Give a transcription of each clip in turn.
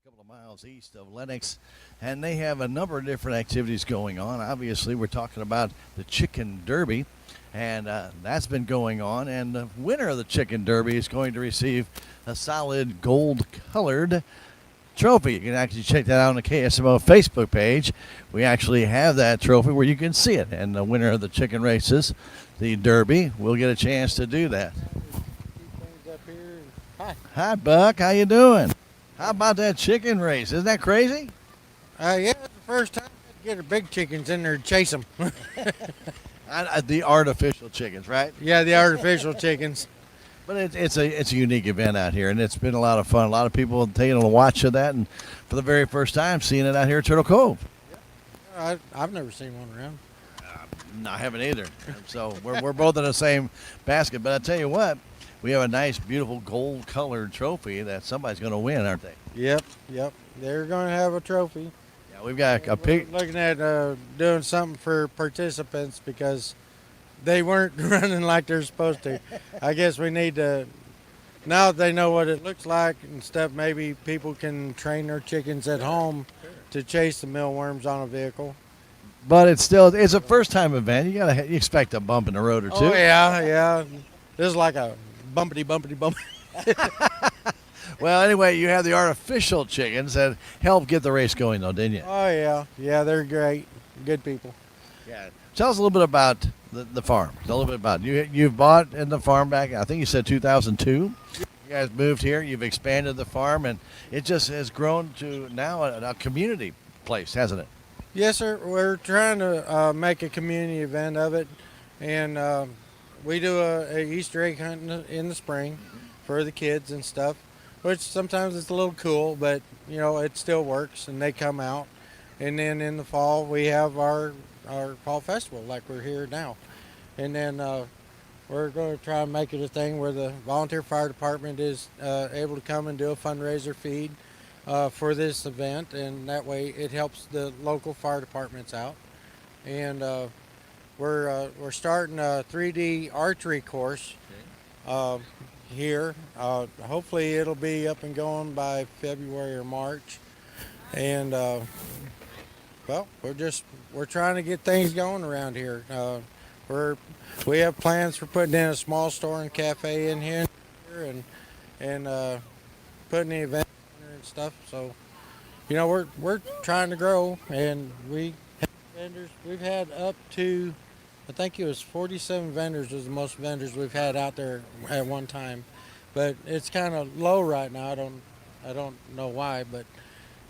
couple of miles east of Lenox, and they have a number of different activities going on. Obviously, we're talking about the Chicken Derby, and that's been going on. And the winner of the Chicken Derby is going to receive a solid gold-colored trophy. You can actually check that out on the KSMO Facebook page. We actually have that trophy where you can see it, and the winner of the chicken races, the Derby, will get a chance to do that. Hi. Hi, Buck. How you doing? How about that chicken race? Isn't that crazy? Yeah, it's the first time I get the big chickens in there to chase them. The artificial chickens, right? Yeah, the artificial chickens. But it's a unique event out here, and it's been a lot of fun. A lot of people have taken a watch of that, and for the very first time, seeing it out here at Turtle Cove. I've never seen one around. No, I haven't either. So we're both in the same basket. But I tell you what, we have a nice, beautiful gold-colored trophy that somebody's going to win, aren't they? Yep. They're going to have a trophy. Yeah, we've got a We're pig. looking at doing something for participants because they weren't running like they're supposed to. I guess we need to, now that they know what it looks like and stuff, maybe people can train their chickens at home to chase the mealworms on a vehicle. But it's a first-time event. You expect a bump in the road or two. Oh, yeah. This is like a bumpity. Well, anyway, you have the artificial chickens that helped get the race going, though, didn't you? Oh, yeah, they're great. Good people. Yeah. Tell us a little bit about the farm. Tell a little bit about it. You've bought in the farm back, I think you said 2002. You guys moved here. You've expanded the farm, and it just has grown to now a community place, hasn't it? Yes, sir. We're trying to make a community event of it, and we do a Easter egg hunt in the spring for the kids and stuff, which sometimes it's a little cool, but it still works, and they come out. And then in the fall we have our fall festival like we're here now, and then we're going to try and make it a thing where the volunteer fire department is able to come and do a fundraiser feed for this event, and that way it helps the local fire departments out. And we're starting a 3D archery course here. Hopefully it'll be up and going by February or March. And we're trying to get things going around here. We have plans for putting in a small store and cafe in here, and putting the event and stuff. So, we're trying to grow, and we have vendors. We've had up to, I think it was 47 vendors was the most vendors we've had out there at one time, but it's kind of low right now. I don't know why, but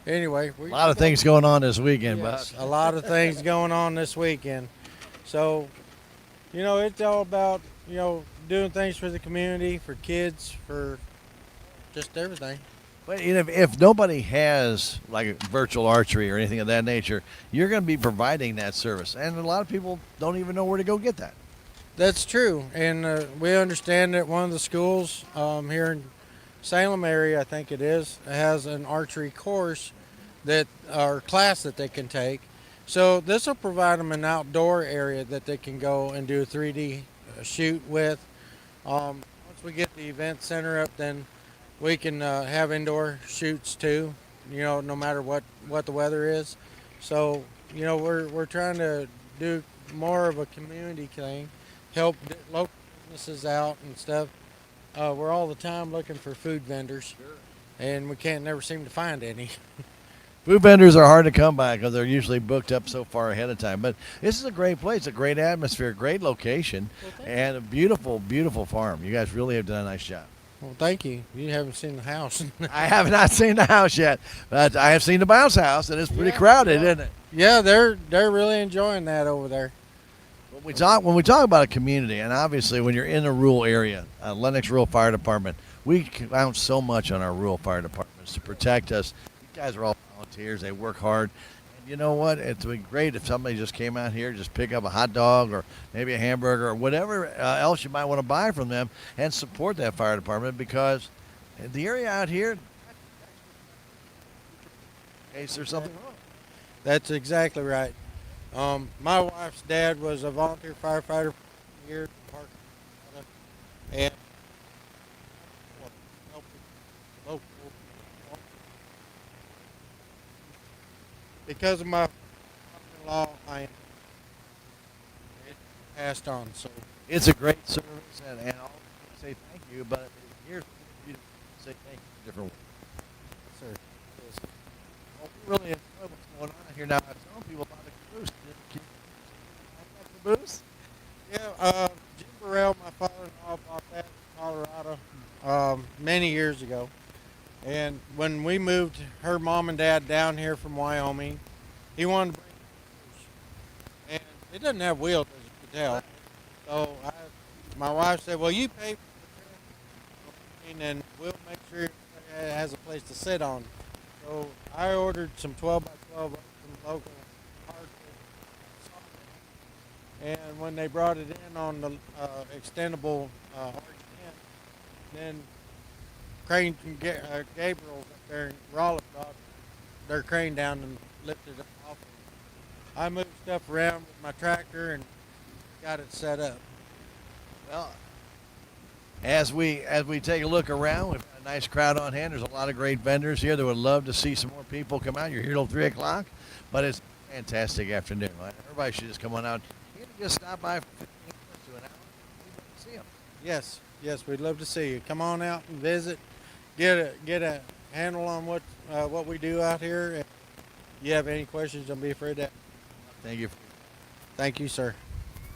anyway, A lot of things going on this weekend, yes, Buck. a lot of things going on this weekend. So, it's all about doing things for the community, for kids, for just everything. But if nobody has like virtual archery or anything of that nature, you're going to be providing that service, and a lot of people don't even know where to go get that. That's true, and we understand that one of the schools here in Salem area, I think it is, has an archery course or class that they can take. So this will provide them an outdoor area that they can go and do a 3D shoot with. Once we get the event center up, then we can have indoor shoots too, no matter what the weather is. So, we're trying to do more of a community thing, help local businesses out and stuff. We're all the time looking for food vendors, and we can't never seem to find any. Food vendors are hard to come by because they're usually booked up so far ahead of time. But this is a great place, a great atmosphere, great location, and a beautiful, beautiful farm. You guys really have done a nice job. Well, thank you. You haven't seen the house. I have not seen the house yet, but I have seen the bounce house, and it's pretty crowded, isn't it? Yeah, they're really enjoying that over there. When we talk about a community, and obviously when you're in a rural area, Lenox Rural Fire Department, we count so much on our rural fire departments to protect us. You guys are all volunteers. They work hard. And you know what? It would be great if somebody just came out here, just pick up a hot dog or maybe a hamburger or whatever else you might want to buy from them and support that fire department, because the area out here, in case there's something wrong. That's exactly right. My wife's dad was a volunteer firefighter here in Park, and local because of my father-in-law, it passed on. So It's a great service, and all we can say thank you, but here's for you to say thank you in a different way. sir. Yes. Well, we really enjoy what's going on here now. I was telling people about the caboose. Can you like that caboose? Yeah, Jim Burrell, my father-in-law, bought that in Colorado many years ago. And when we moved her mom and dad down here from Wyoming, he wanted to bring a and it doesn't have wheels, as you can tell. So my wife said, "Well, you pay for the training, and we'll make sure it has a place to sit on." So I ordered some 12 by 12 from local hardware, and when they brought it in on the extendable RGN, then Crane Gabriel up there in Raleigh brought their crane down and lifted it off. I moved stuff around with my tractor and got it set up. Well, as we take a look around, we've got a nice crowd on hand. There's a lot of great vendors here that would love to see some more people come out. You're here till 3 o'clock, but it's a fantastic afternoon. Everybody should just come on out. You can just stop by for 15 minutes to an hour. We'd love to see them. Yes, we'd love to see you. Come on out and visit. Get a handle on what we do out here. If you have any questions, don't be afraid to. Thank you. Thank you, sir.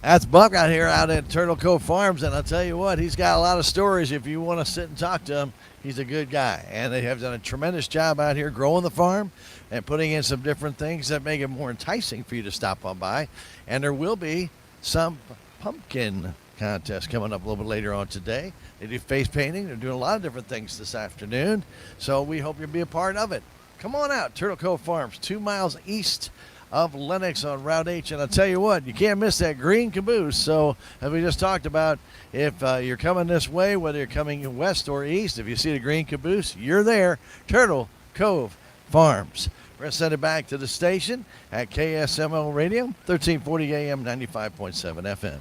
That's Buck out here out at Turtle Cove Farms, and I'll tell you what, he's got a lot of stories. If you want to sit and talk to him, he's a good guy. And they have done a tremendous job out here growing the farm and putting in some different things that make it more enticing for you to stop on by. And there will be some pumpkin contest coming up a little bit later on today. They do face painting. They're doing a lot of different things this afternoon. So we hope you'll be a part of it. Come on out, Turtle Cove Farms, 2 miles east of Lenox on Route H. And I'll tell you what, you can't miss that green caboose. So as we just talked about, if you're coming this way, whether you're coming west or east, if you see the green caboose, you're there. Turtle Cove Farms. We're going to send it back to the station at KSMO Radio, 1340 AM, 95.7 FM.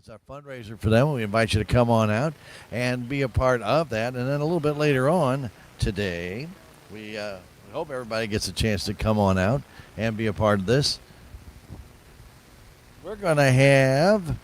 It's our fundraiser for them. We invite you to come on out and be a part of that. And then a little bit later on today, we hope everybody gets a chance to come on out and be a part of this. We're going to have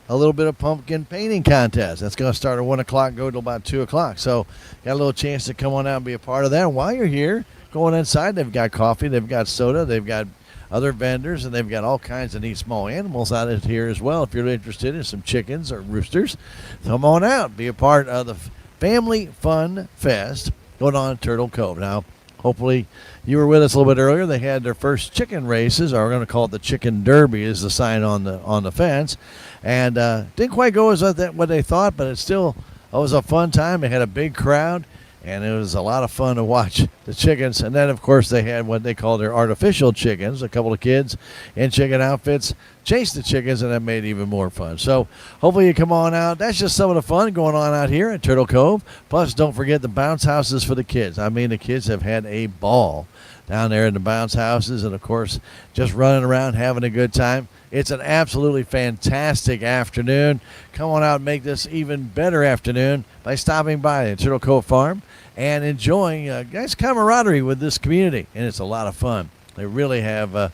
a little bit of pumpkin painting contest. That's going to start at 1 o'clock, go till about 2 o'clock. So got a little chance to come on out and be a part of that. And while you're here, going inside, they've got coffee, they've got soda, they've got other vendors, and they've got all kinds of neat small animals out of here as well. If you're interested in some chickens or roosters, come on out. Be a part of the Family Fun Fest going on in Turtle Cove. Now, hopefully you were with us a little bit earlier. They had their first chicken races, or we're going to call it the Chicken Derby is the sign on the fence. And didn't quite go as what they thought, but it was a fun time. They had a big crowd, and it was a lot of fun to watch the chickens. And then, of course, they had what they call their artificial chickens. A couple of kids in chicken outfits chased the chickens, and that made it even more fun. So hopefully you come on out. That's just some of the fun going on out here at Turtle Cove. Plus, don't forget the bounce houses for the kids. I mean, the kids have had a ball down there in the bounce houses, and, of course, just running around having a good time. It's an absolutely fantastic afternoon. Come on out and make this even better afternoon by stopping by the Turtle Cove Farm and enjoying nice camaraderie with this community. And it's a lot of fun. They really have a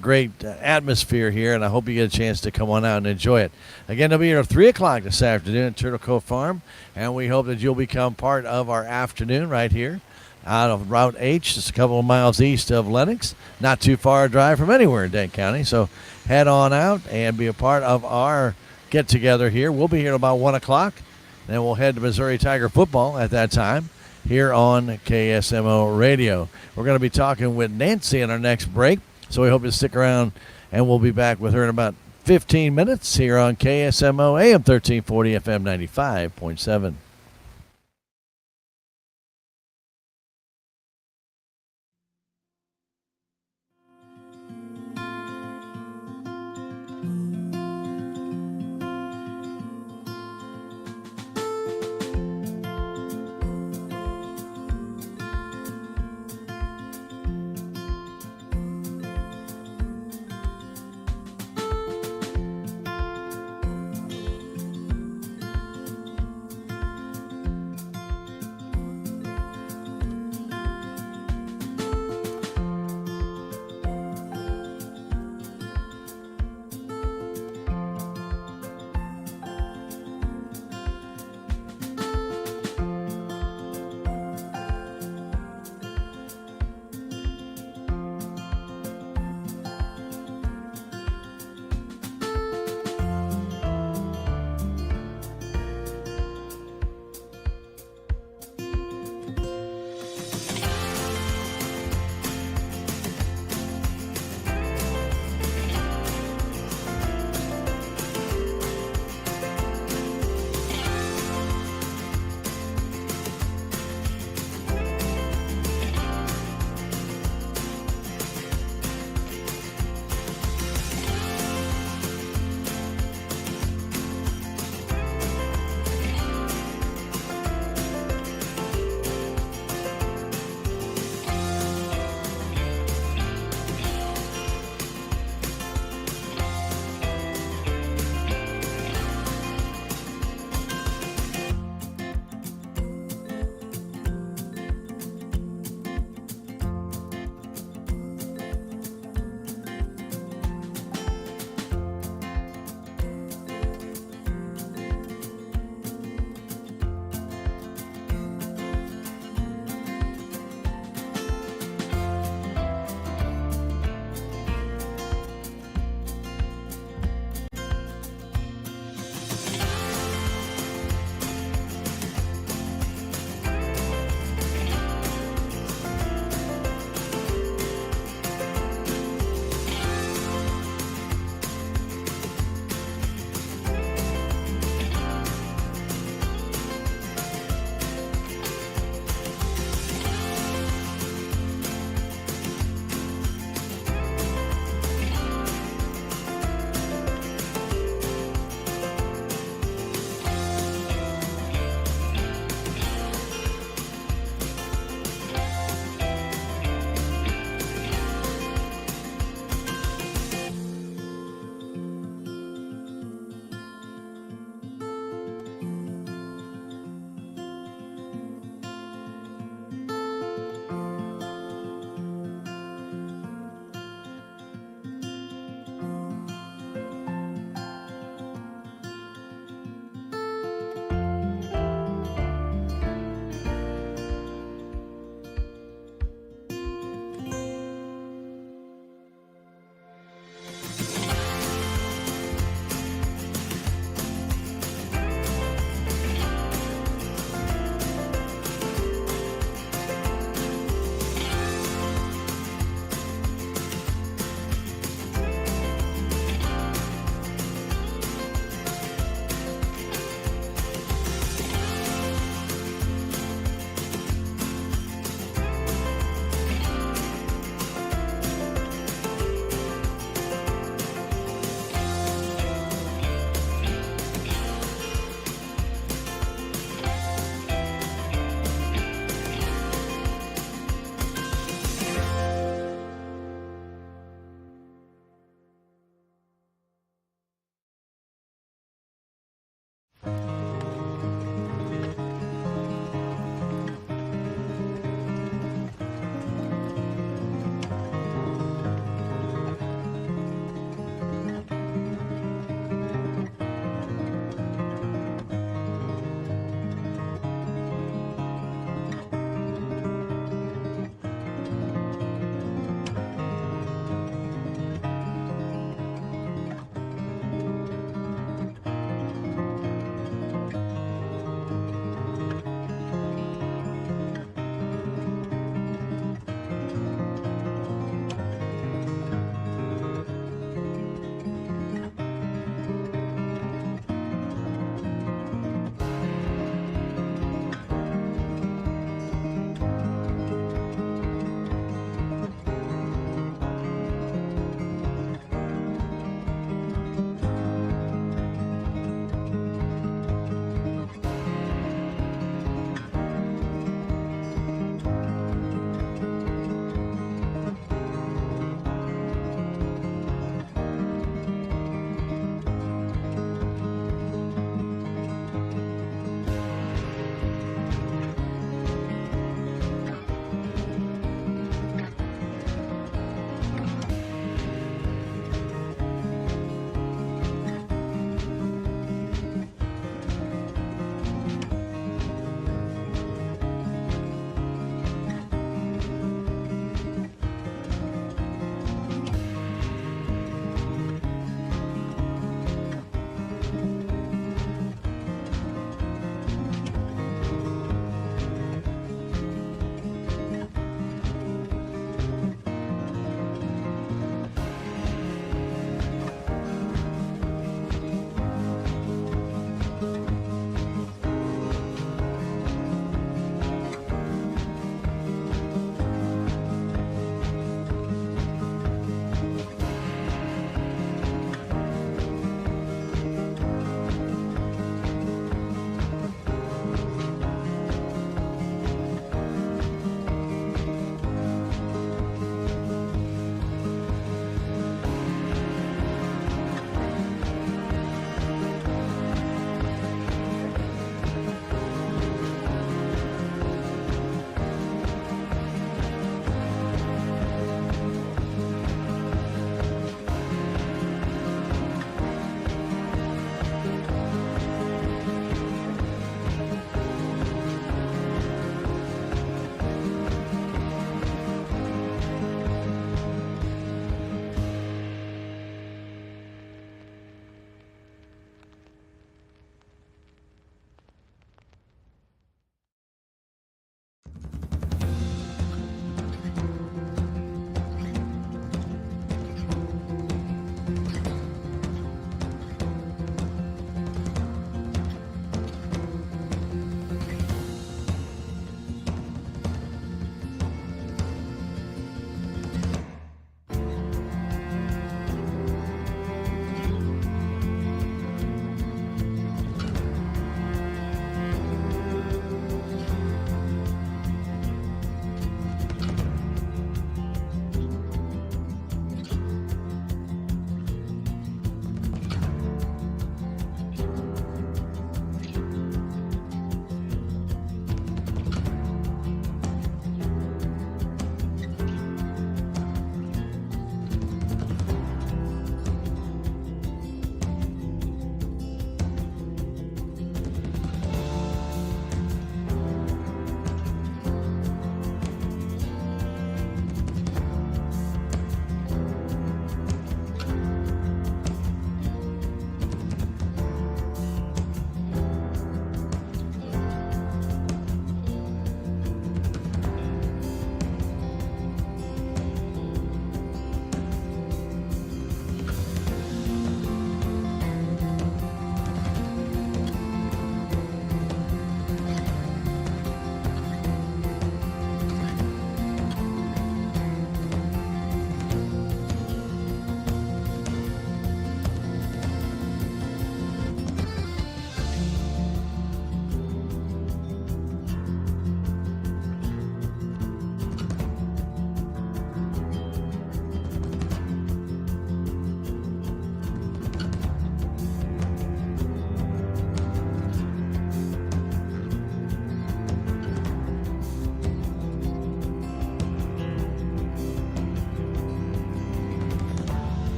great atmosphere here, and I hope you get a chance to come on out and enjoy it. Again, they'll be here at 3 o'clock this afternoon at Turtle Cove Farm, and we hope that you'll become part of our afternoon right here out of Route H, just a couple of miles east of Lenox. Not too far a drive from anywhere in Dane County. So head on out and be a part of our get-together here. We'll be here about 1 o'clock. Then we'll head to Missouri Tiger football at that time here on KSMO Radio. We're going to be talking with Nancy in our next break, so we hope you stick around, and we'll be back with her in about 15 minutes here on KSMO AM 1340 FM 95.7.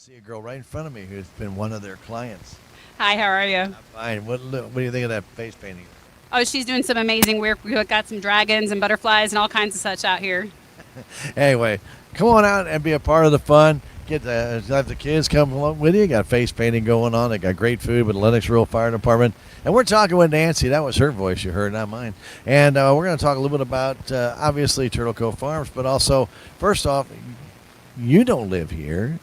see a girl right in front of me who's been one of their clients. Hi, how are you? I'm fine. What do you think of that face painting? Oh, she's doing some amazing work. We've got some dragons and butterflies and all kinds of such out here. Anyway, come on out and be a part of the fun. Have the kids come along with you. Got face painting going on. They got great food with the Lennox Rural Fire Department. And we're talking with Nancy. That was her voice you heard, not mine. And we're going to talk a little bit about, obviously, Turtle Cove Farms, but also, first off, you don't live here,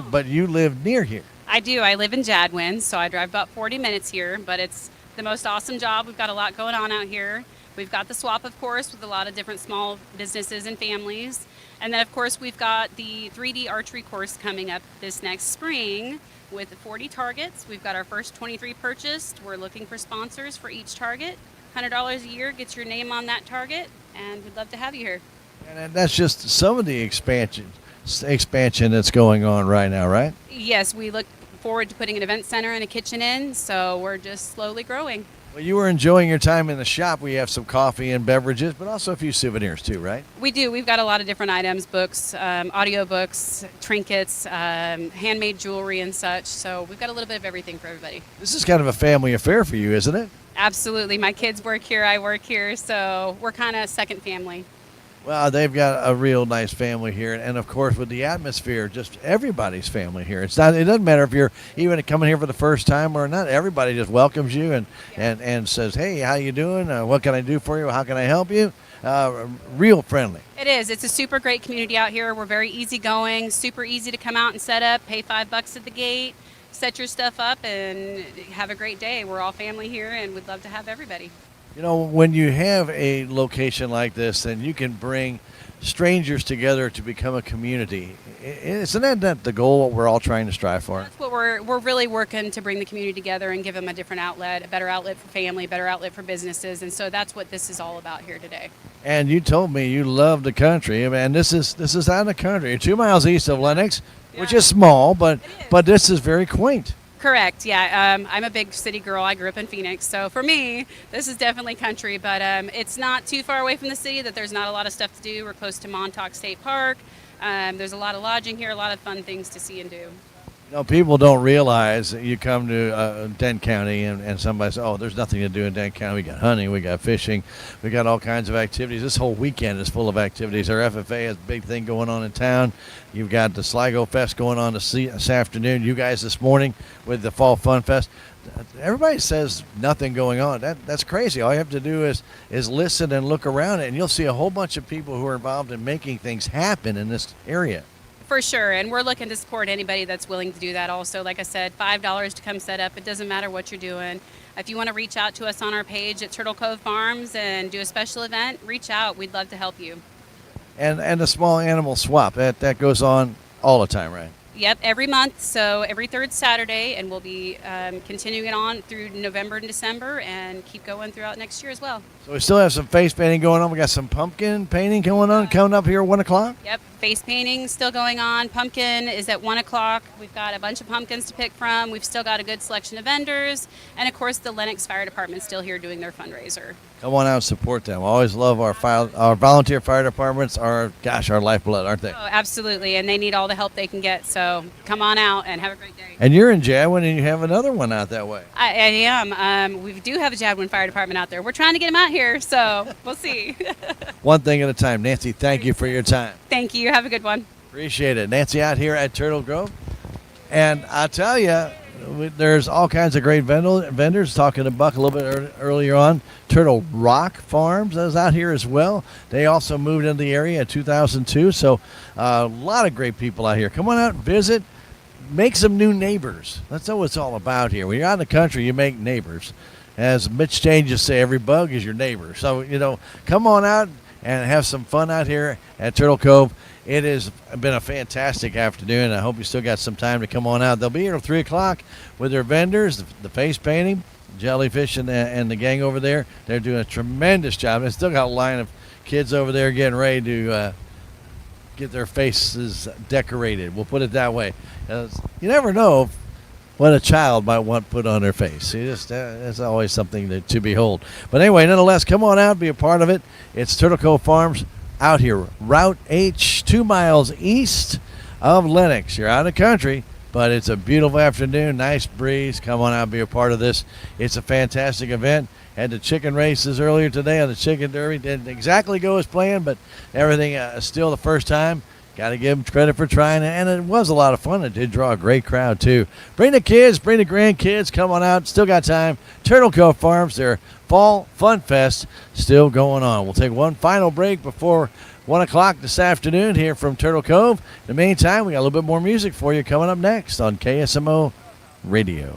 but you live near here. I do. I live in Jadwin, so I drive about 40 minutes here, but it's the most awesome job. We've got a lot going on out here. We've got the swap, of course, with a lot of different small businesses and families. And then, of course, we've got the 3D archery course coming up this next spring with 40 targets. We've got our first 23 purchased. We're looking for sponsors for each target. $100 a year gets your name on that target, and we'd love to have you here. And that's just some of the expansion that's going on right now, right? Yes, we look forward to putting an event center and a kitchen in, so we're just slowly growing. Well, you were enjoying your time in the shop. We have some coffee and beverages, but also a few souvenirs too, right? We do. We've got a lot of different items, books, audio books, trinkets, handmade jewelry and such. So we've got a little bit of everything for everybody. This is kind of a family affair for you, isn't it? Absolutely. My kids work here, I work here, so we're kind of second family. Well, they've got a real nice family here, and of course, with the atmosphere, just everybody's family here. It doesn't matter if you're even coming here for the first time or not. Everybody just welcomes you and says, "Hey, how you doing? What can I do for you? How can I help you?" Real friendly. It is. It's a super great community out here. We're very easygoing, super easy to come out and set up. Pay $5 at the gate, set your stuff up, and have a great day. We're all family here, and we'd love to have everybody. You know, when you have a location like this, then you can bring strangers together to become a community. Isn't that the goal, what we're all trying to strive for? That's what we're really working to bring the community together and give them a different outlet, a better outlet for family, a better outlet for businesses, and so that's what this is all about here today. And you told me you love the country, and this is out in the country, 2 miles east of Lennox, which is small, but this is very quaint. Correct, yeah. I'm a big city girl. I grew up in Phoenix, so for me, this is definitely country, but it's not too far away from the city that there's not a lot of stuff to do. We're close to Montauk State Park. There's a lot of lodging here, a lot of fun things to see and do. You know, people don't realize that you come to Dent County and somebody says, "Oh, there's nothing to do in Dent County. We got hunting, we got fishing, we got all kinds of activities." This whole weekend is full of activities. Our FFA has a big thing going on in town. You've got the Sligo Fest going on this afternoon. You guys this morning with the Fall Fun Fest. Everybody says nothing going on. That's crazy. All you have to do is listen and look around it, and you'll see a whole bunch of people who are involved in making things happen in this area. For sure, and we're looking to support anybody that's willing to do that also. Like I said, $5 to come set up. It doesn't matter what you're doing. If you want to reach out to us on our page at Turtle Cove Farms and do a special event, reach out. We'd love to help you. And the small animal swap, that goes on all the time, right? Yep, every month, so every third Saturday, and we'll be continuing it on through November and December and keep going throughout next year as well. So we still have some face painting going on. We got some pumpkin painting coming up here at 1 o'clock. Yep, face painting still going on. Pumpkin is at 1 o'clock. We've got a bunch of pumpkins to pick from. We've still got a good selection of vendors. And, of course, the Lennox Fire Department is still here doing their fundraiser. Come on out and support them. I always love our volunteer fire departments. Our lifeblood, aren't they? Oh, absolutely, and they need all the help they can get. So come on out and have a great day. And you're in Jadwin, and you have another one out that way. I am. We do have a Jadwin Fire Department out there. We're trying to get them out here, so we'll see. One thing at a time. Nancy, thank you for your time. Thank you. Have a good one. Appreciate it. Nancy out here at Turtle Grove. And I'll tell you, there's all kinds of great vendors. Talking to Buck a little bit earlier on. Turtle Rock Farms is out here as well. They also moved into the area in 2002. So a lot of great people out here. Come on out and visit. Make some new neighbors. That's what it's all about here. When you're out in the country, you make neighbors. As Mitch Change used to say, every bug is your neighbor. So, come on out and have some fun out here at Turtle Cove. It has been a fantastic afternoon. I hope you still got some time to come on out. They'll be here at 3 o'clock with their vendors, the face painting, Jellyfish and the gang over there. They're doing a tremendous job. They still got a line of kids over there getting ready to get their faces decorated. We'll put it that way. You never know what a child might want put on their face. It's always something to behold. But anyway, nonetheless, come on out, be a part of it. It's Turtle Cove Farms out here, Route H, 2 miles east of Lennox. You're out of the country, but it's a beautiful afternoon, nice breeze. Come on out and be a part of this. It's a fantastic event. Had the chicken races earlier today on the Chicken Derby. Didn't exactly go as planned, but everything still the first time. Got to give them credit for trying, and it was a lot of fun. It did draw a great crowd, too. Bring the kids, bring the grandkids. Come on out. Still got time. Turtle Cove Farms, their Fall Fun Fest still going on. We'll take one final break before 1 o'clock this afternoon here from Turtle Cove. In the meantime, we got a little bit more music for you coming up next on KSMO Radio.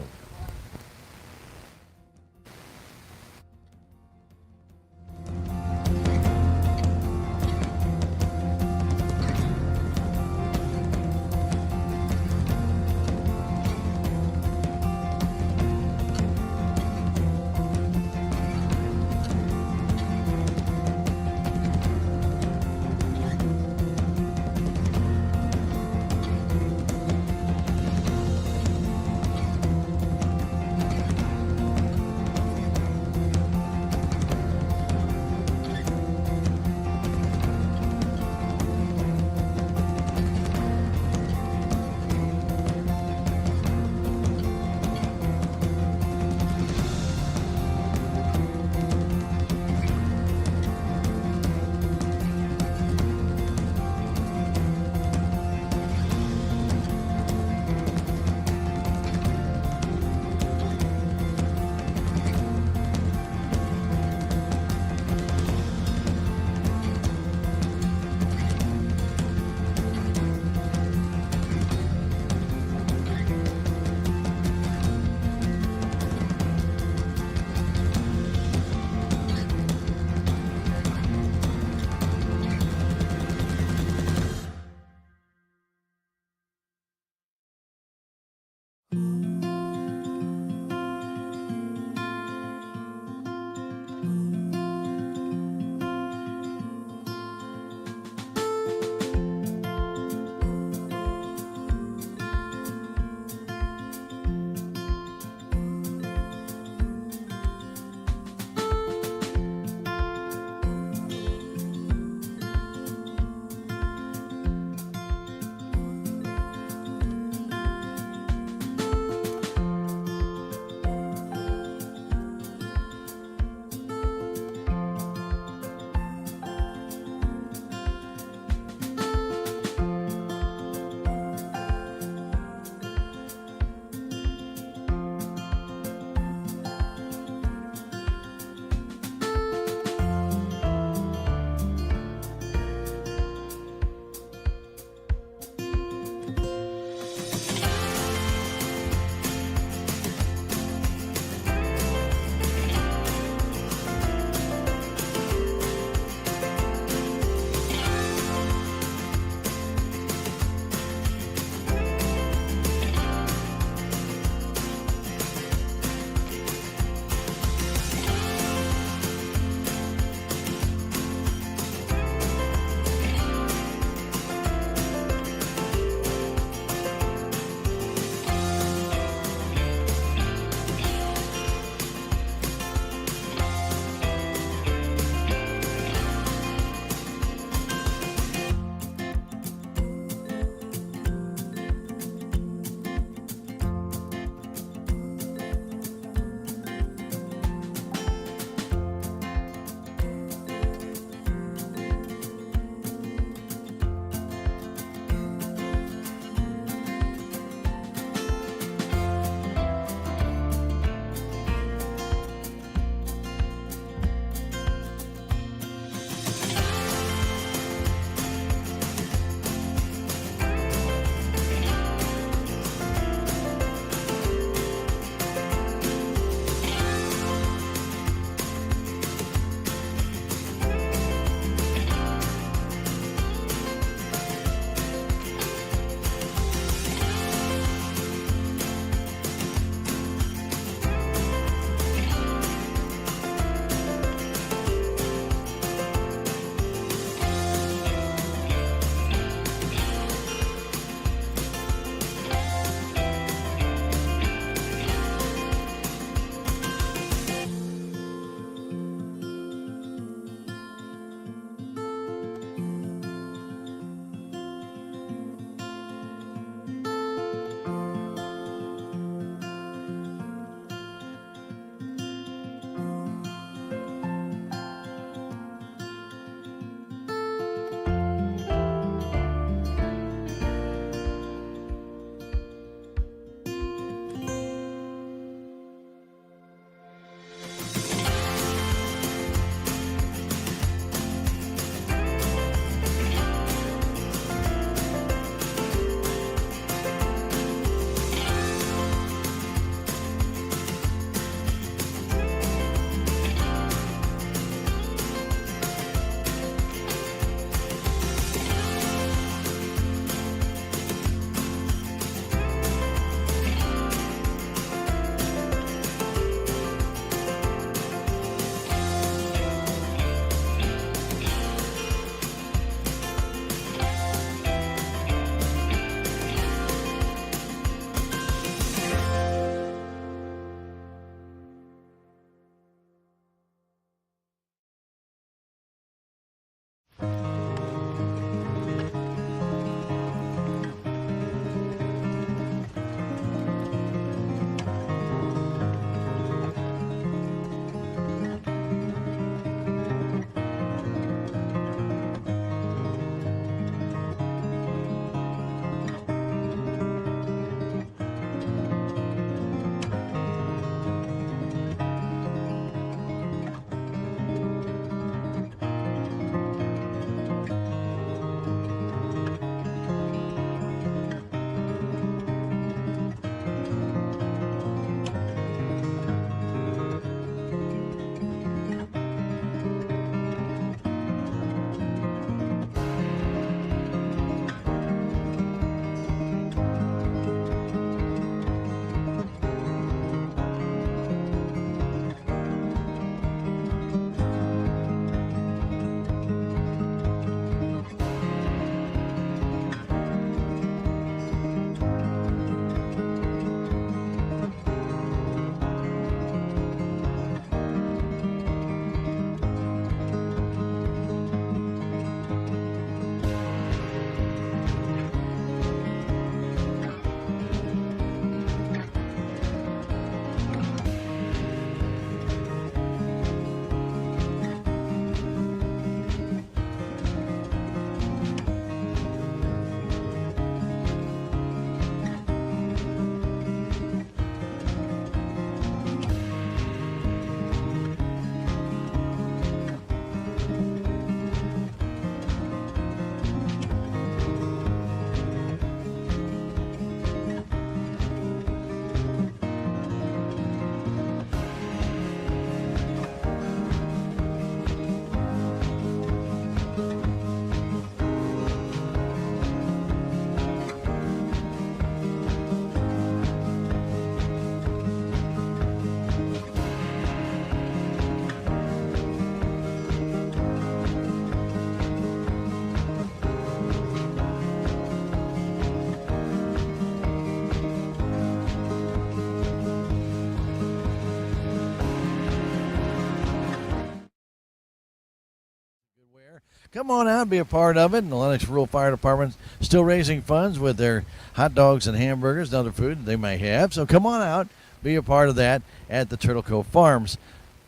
Come on out and be a part of it. And the Lennox Rural Fire Department still raising funds with their hot dogs and hamburgers and other food that they may have. So come on out, be a part of that at the Turtle Cove Farms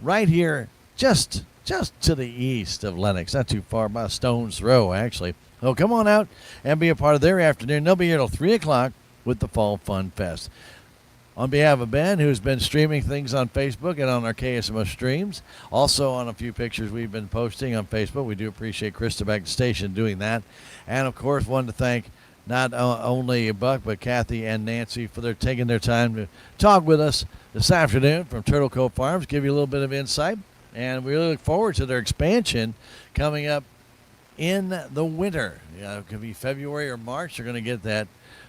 right here just to the east of Lennox. Not too far, about a stone's throw, actually. So come on out and be a part of their afternoon. They'll be here till 3 o'clock with the Fall Fun Fest. On behalf of Ben, who's been streaming things on Facebook and on our KSMO streams, also on a few pictures we've been posting on Facebook, we do appreciate Krista back at the station doing that. And, of course, wanted to thank not only Buck, but Kathy and Nancy for taking their time to talk with us this afternoon from Turtle Cove Farms, give you a little bit of insight. And we really look forward to their expansion coming up in the winter. It could be February or March. They're going to get that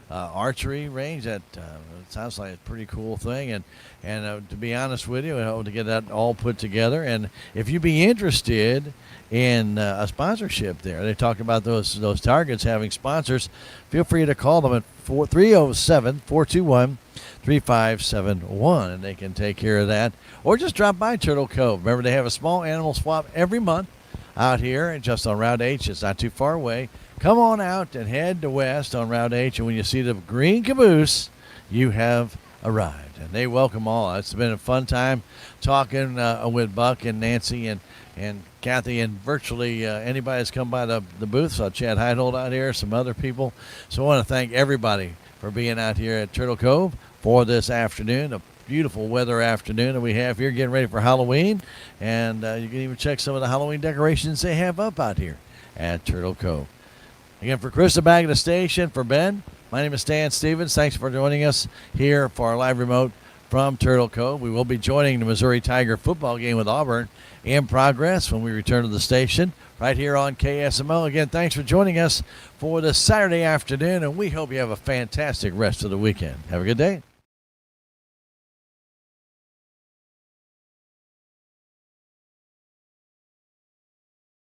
archery range. That it sounds like a pretty cool thing. And to be honest with you, I hope to get that all put together. And if you'd be interested in a sponsorship there, they talk about those targets having sponsors. Feel free to call them at 307-421-3571, and they can take care of that. Or just drop by Turtle Cove. Remember, they have a small animal swap every month out here and just on Route H. It's not too far away. Come on out and head to west on Route H, and when you see the green caboose, you have arrived. And they welcome all. It's been a fun time talking with Buck and Nancy and Kathy and virtually anybody that's come by the booth. So Chad Heidhold out here, some other people. So I want to thank everybody for being out here at Turtle Cove for this afternoon, a beautiful weather afternoon that we have here, getting ready for Halloween. And you can even check some of the Halloween decorations they have up out here at Turtle Cove. Again, for Krista back at the station, for Ben, my name is Stan Stevens. Thanks for joining us here for our live remote from Turtle Cove. We will be joining the Missouri Tiger football game with Auburn in progress when we return to the station right here on KSMO. Again, thanks for joining us for this Saturday afternoon, and we hope you have a fantastic rest of the weekend. Have a good day.